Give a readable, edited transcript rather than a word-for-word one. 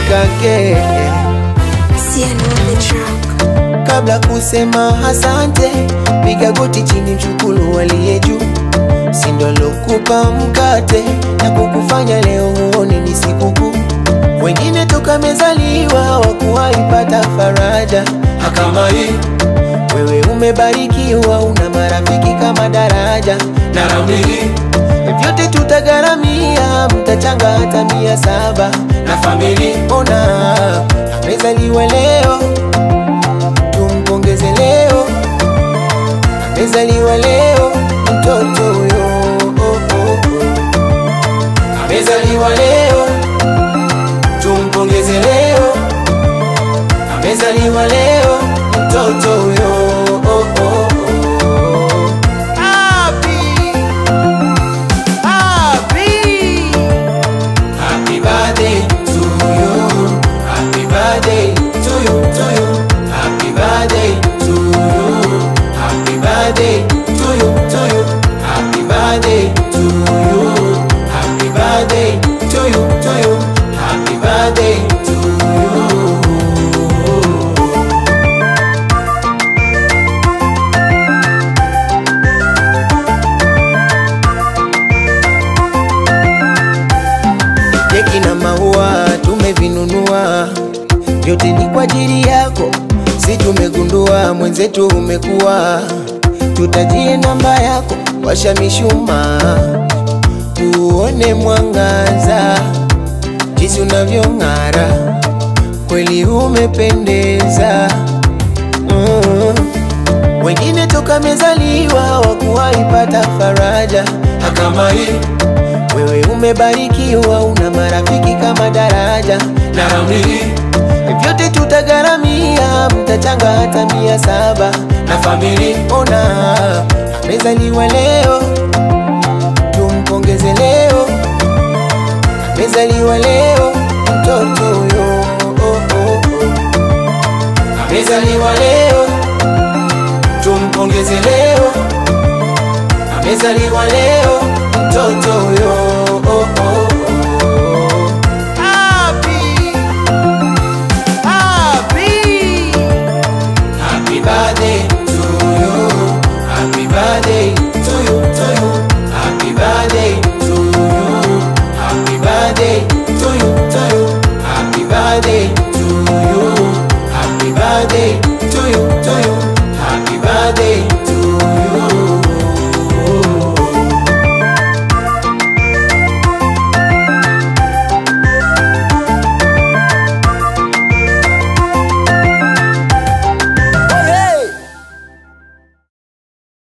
kake. Siano the track. Kabla kusema asante, piga goti chini mshukuru aliye juu. Si ndo lokupa mkate na kukufanya leo uone ni sikukuu. Wengine toka mezaliwa wakuwaipata faraja kama hii. Wewe umebarikiwa, una marafiki kama daraja na ramli. Vyote tutagaramia, mtachanga hata 700 na family. Ona amezaliwa leo, tumpongeze leo. Amezaliwa leo mtoto huyo, amezaliwa leo, tumpongeze leo. Amezaliwa leo mtoto huyo. Happy birthday to you. Happy birthday to you, to you. Happy birthday to you. Happy birthday to you, to you. Happy birthday to you. Happy birthday to you, to you. Happy birthday to you. Keki na maua tumevinunua, vyote ni kwa ajili yako. Si tumegundua mwenzetu umekuwa, tutajie namba yako, washa mishumaa uone mwangaza, jinsi unavyong'ara, kweli umependeza. Wengine toka mezaliwa wakuwaipata faraja kama hii. Wewe umebarikiwa, una marafiki kama daraja na ramli. Vyote tutagaramia, mtachanga hata 700 na family. Ona amezaliwa leo, tumpongeze leo. Amezaliwa leo mtoto huyo, amezaliwa leo, tumpongeze leo. Amezaliwa leo mtoto huyo. Happy birthday